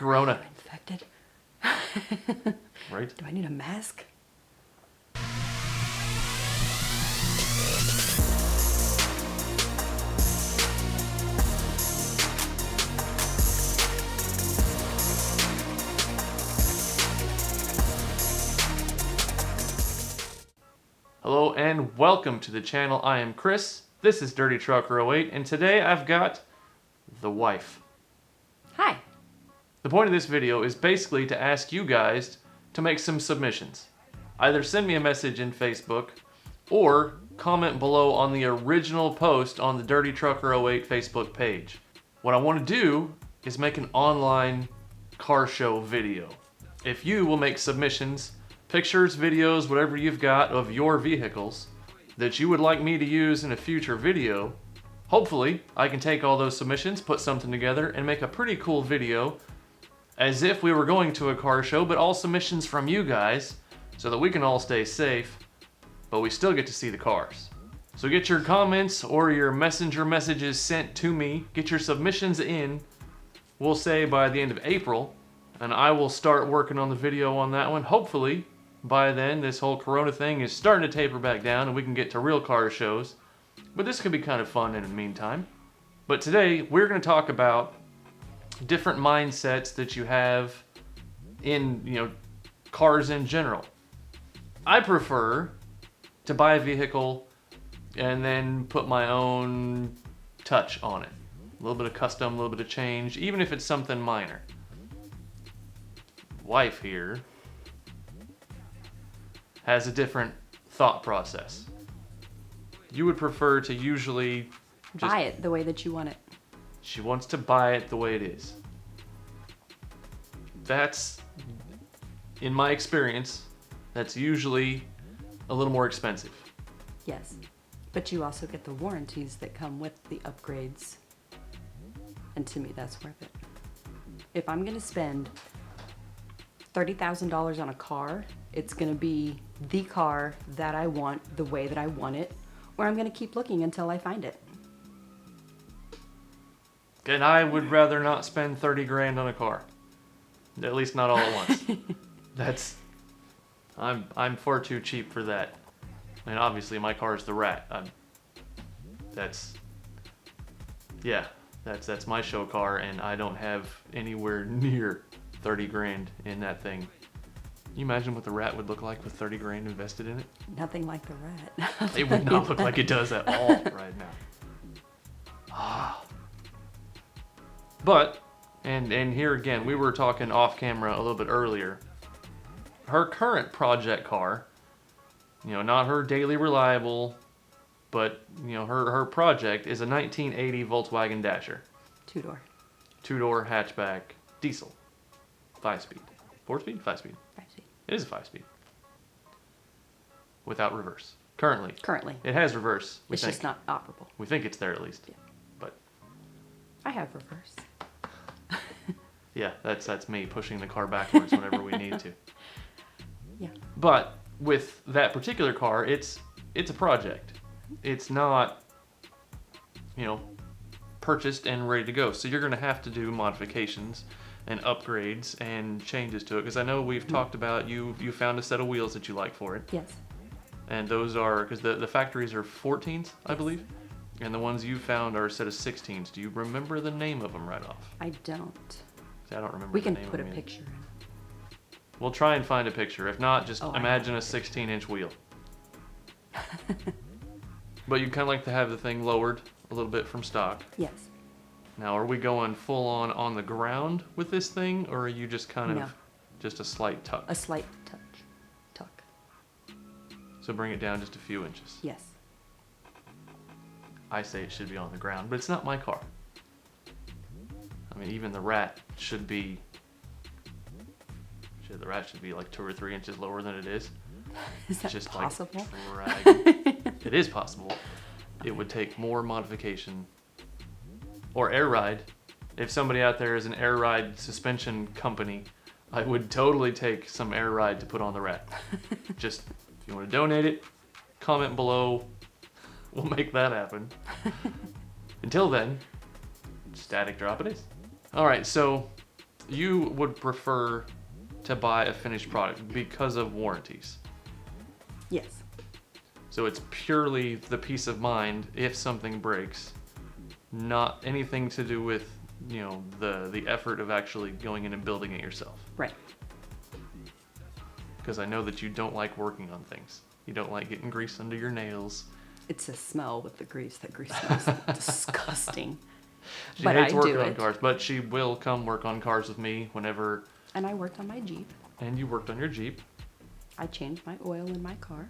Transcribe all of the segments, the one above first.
Corona. Infected. Right? Do I need a mask? Hello and welcome to the channel. I am Chris. This is Dirty Trucker 08, and today I've got the wife. Hi. The point of this video is basically to ask you guys to make some submissions. Either send me a message in Facebook or comment below on the original post on the Dirty Trucker 08 Facebook page. What I want to do is make an online car show video. If you will make submissions, pictures, videos, whatever you've got of your vehicles that you would like me to use in a future video, hopefully I can take all those submissions, put something together, and make a pretty cool video as if we were going to a car show, but all submissions from you guys so that we can all stay safe, but we still get to see the cars. So get your comments or your messenger messages sent to me, get your submissions in, we'll say by the end of April, and I will start working on the video on that one. Hopefully by then this whole Corona thing is starting to taper back down and we can get to real car shows. But this could be kind of fun in the meantime. But today we're going to talk about different mindsets that you have in, cars in general. I prefer to buy a vehicle and then put my own touch on it. A little bit of custom, a little bit of change, even if it's something minor. Wife here has a different thought process. You would prefer to usually just Buy it the way that you want it. She wants to buy it the way it is. That's, in my experience, that's usually a little more expensive. Yes. But you also get the warranties that come with the upgrades. And to me, that's worth it. If I'm going to spend $30,000 on a car, it's going to be the car that I want, the way that I want it, or I'm going to keep looking until I find it. And I would rather not spend 30 grand on a car. At least not all at once. I'm far too cheap for that. And obviously my car is the Rat. That's my show car, and I don't have anywhere near 30 grand in that thing. Can you imagine what the Rat would look like with 30 grand invested in it? Nothing like the Rat. It would not look like it does at all right now. But, and here again, we were talking off camera a little bit earlier. Her current project car, not her daily reliable, but, her project is a 1980 Volkswagen Dasher. Two-door. Two-door hatchback diesel. 5-speed. 4-speed? 5-speed. 5-speed. It is a 5-speed. Without reverse. Currently. It has reverse. It's just not operable. We think it's there at least. Yeah. But I have reverse. yeah, that's me pushing the car backwards whenever we need to. Yeah. But with that particular car, it's a project. It's not, purchased and ready to go. So you're going to have to do modifications and upgrades and changes to it. Because I know we've talked about you found a set of wheels that you like for it. Yes. And those are, because the factories are 14s, I believe. And the ones you found are a set of 16s. Do you remember the name of them right off? I don't. I don't remember We the can name put a of them either. picture in. We'll try and find a picture. If not, just I imagine a have a picture. 16-inch wheel. But you'd kind of like to have the thing lowered a little bit from stock. Yes. Now, are we going full on the ground with this thing, or are you just kind No. of just a slight tuck? A slight tuck. So bring it down just a few inches. Yes. I say it should be on the ground, but it's not my car. I mean, even the Rat should be... the Rat should be like 2 or 3 inches lower than it is. Is that Just possible? Like dragging. It is possible. It would take more modification. Or air ride. If somebody out there is an air ride suspension company, I would totally take some air ride to put on the Rat. Just, if you want to donate it, comment below. We'll make that happen. Until then, static drop it is. All right, so you would prefer to buy a finished product because of warranties. Yes. So it's purely the peace of mind if something breaks, not anything to do with, the effort of actually going in and building it yourself. Right. Because I know that you don't like working on things. You don't like getting grease under your nails. It's a smell with the grease. That grease smells disgusting. She But hates I working do on it. cars, but she will come work on cars with me whenever. And I worked on my Jeep. And you worked on your Jeep. I changed my oil in my car.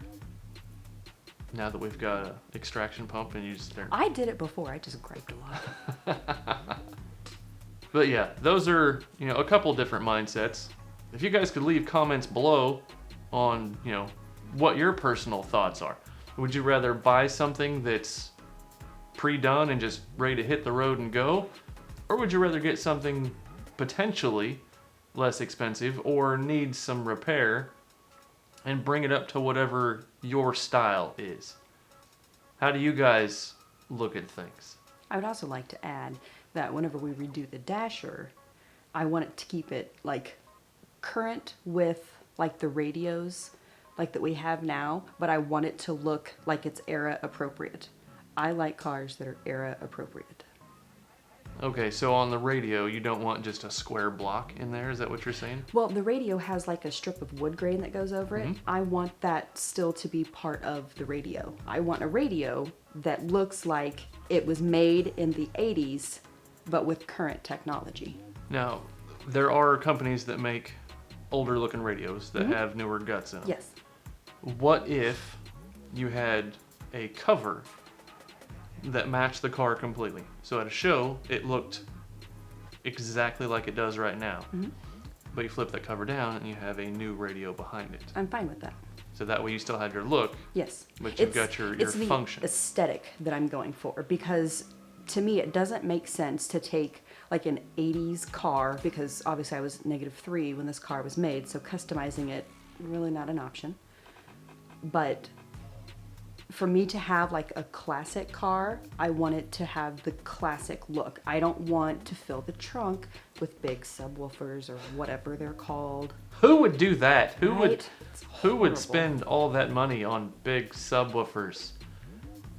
Now that we've got an extraction pump and you just... I did it before. I just griped a lot. But yeah, those are, a couple different mindsets. If you guys could leave comments below on, what your personal thoughts are. Would you rather buy something that's pre-done and just ready to hit the road and go? Or would you rather get something potentially less expensive or needs some repair and bring it up to whatever your style is? How do you guys look at things? I would also like to add that whenever we redo the dasher, I want it to keep it like current with like the radios like that we have now, but I want it to look like it's era appropriate. I like cars that are era appropriate. Okay, so on the radio, you don't want just a square block in there? Is that what you're saying? Well, the radio has like a strip of wood grain that goes over it. Mm-hmm. I want that still to be part of the radio. I want a radio that looks like it was made in the 80s, but with current technology. Now, there are companies that make older looking radios that Mm-hmm. have newer guts in them. Yes. What if you had a cover that matched the car completely? So at a show, it looked exactly like it does right now. Mm-hmm. But you flip that cover down and you have a new radio behind it. I'm fine with that. So that way you still have your look, Yes. but you've got your it's function. the aesthetic that I'm going for, because to me it doesn't make sense to take like an 80s car, because obviously I was -3 when this car was made, so customizing it, really not an option. But for me to have like a classic car, I want it to have the classic look. I don't want to fill the trunk with big subwoofers or whatever they're called. Who would do that? Who would Right? It's who would horrible. spend all that money on big subwoofers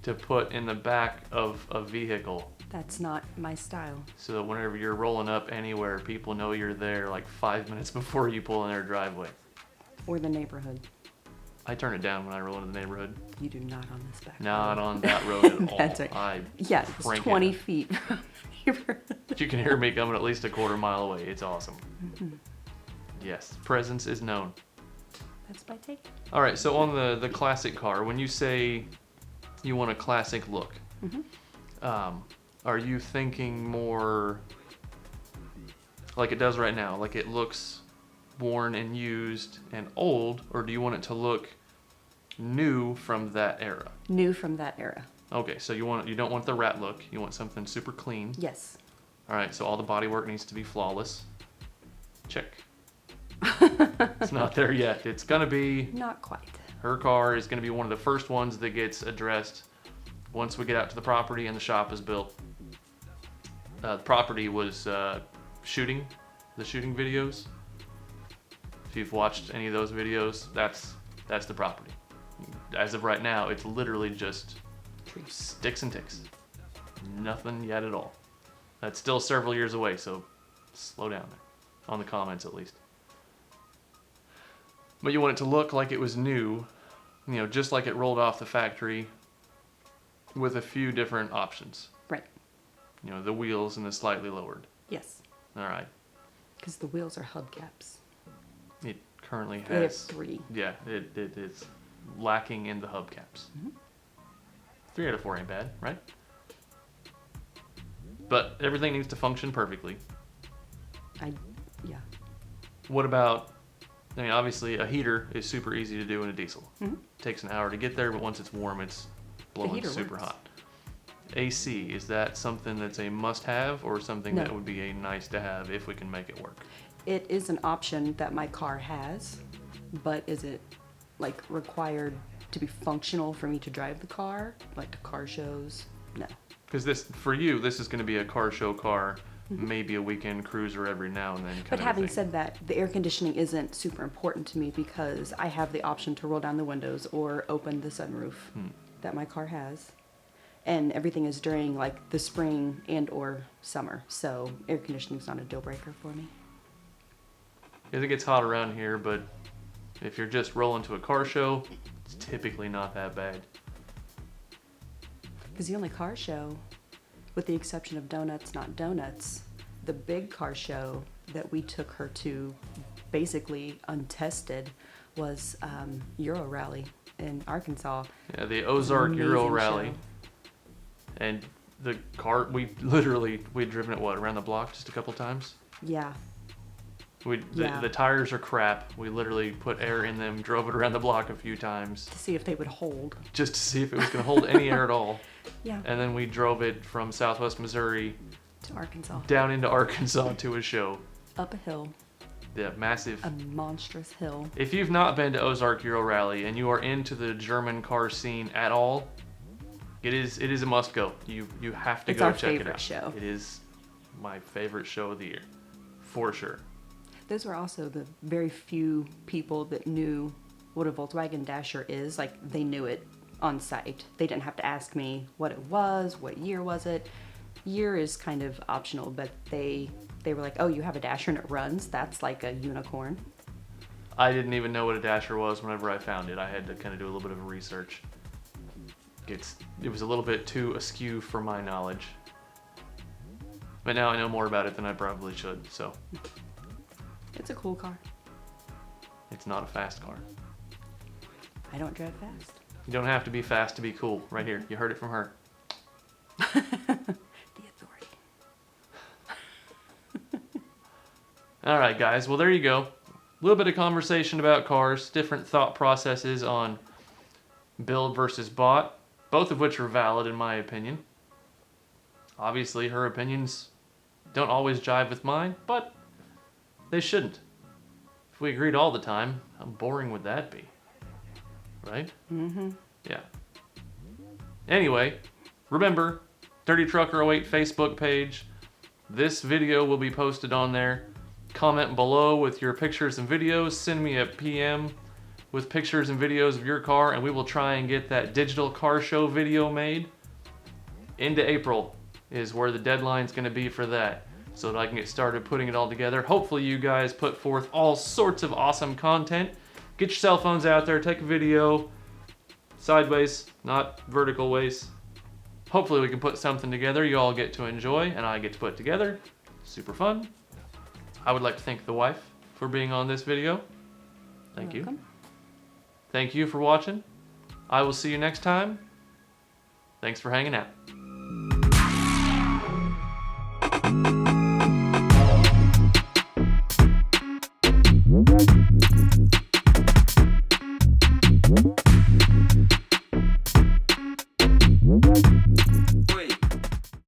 to put in the back of a vehicle That's not my style. so that whenever you're rolling up anywhere, people know you're there like 5 minutes before you pull in their driveway? Or the neighborhood. I turn it down when I roll into the neighborhood. You do not on this back Not road. on that road at all. That's right. I Yeah, it's crank 20 it. feet from the neighborhood. You can hear me coming at least a quarter mile away. It's awesome. Mm-hmm. Yes, presence is known. That's my take. All right, so on the classic car, when you say you want a classic look, are you thinking more like it does right now, like it looks worn and used and old, or do you want it to look new from that era? New from that era. Okay, so you don't want the rat look. You want something super clean. Yes. All right, so all the bodywork needs to be flawless. Check. It's not there yet. It's gonna be. Not quite. Her car is gonna be one of the first ones that gets addressed once we get out to the property and the shop is built. The property was shooting videos. If you've watched any of those videos, that's the property. As of right now, it's literally just Trees. sticks and ticks. Nothing yet at all. That's still several years away, so slow down there. On the comments, at least. But you want it to look like it was new, just like it rolled off the factory with a few different options. Right. The wheels and the slightly lowered. Yes. All right. Because the wheels are hubcaps. It currently has... They have 3. Yeah, it is lacking in the hubcaps. 3 out of 4 ain't bad, right? But everything needs to function perfectly. Yeah. What about, obviously a heater is super easy to do in a diesel. Takes an hour to get there, but once it's warm, it's blowing heater super works. hot. AC, is that something that's a must-have or something No. that would be a nice-to-have if we can make it work? It is an option that my car has, but is it like required to be functional for me to drive the car, like to car shows? No. Because for you, this is going to be a car show car maybe a weekend cruiser every now and then. But having said that, the air conditioning isn't super important to me because I have the option to roll down the windows or open the sunroof that my car has. And everything is during like the spring and or summer. So air conditioning is not a deal breaker for me. It gets hot around here, but if you're just rolling to a car show, it's typically not that bad. Because the only car show, with the exception of Donuts Not Donuts, the big car show that we took her to, basically untested, was Euro Rally in Arkansas. Yeah, the Ozark Euro Amazing Rally. show. And the car, we'd driven it, what, around the block just a couple times? Yeah. The tires are crap. We literally put air in them, drove it around the block a few times. To see if they would hold. Just to see if it was going to hold any air at all. Yeah. And then we drove it from southwest Missouri To Arkansas. down into Arkansas to a show. Up a hill. Yeah, massive. A monstrous hill. If you've not been to Ozark Euro Rally and you are into the German car scene at all, it is a must go. You have to It's go our check it favorite out. show. It is my favorite show of the year, for sure. Those were also the very few people that knew what a Volkswagen Dasher is. Like, they knew it on site. They didn't have to ask me what it was, what year was it. Year is kind of optional, but they were like, oh, you have a Dasher and it runs? That's like a unicorn. I didn't even know what a Dasher was whenever I found it. I had to kind of do a little bit of research. It was a little bit too askew for my knowledge. But now I know more about it than I probably should, so. It's a cool car. It's not a fast car. I don't drive fast. You don't have to be fast to be cool. Right here. You heard it from her. The authority. All right, guys. Well, there you go. A little bit of conversation about cars, different thought processes on build versus bought, both of which are valid in my opinion. Obviously, her opinions don't always jive with mine, but they shouldn't. If we agreed all the time, how boring would that be? Right? Mm-hmm. Yeah. Anyway, remember, Dirty Trucker 08 Facebook page. This video will be posted on there. Comment below with your pictures and videos. Send me a PM with pictures and videos of your car, and we will try and get that digital car show video made. Into April is where the deadline's going to be for that, so that I can get started putting it all together. Hopefully you guys put forth all sorts of awesome content. Get your cell phones out there, take a video, sideways, not vertical ways. Hopefully we can put something together you all get to enjoy, and I get to put together. Super fun. I would like to thank the wife for being on this video. Thank you. Thank you for watching. I will see you next time. Thanks for hanging out.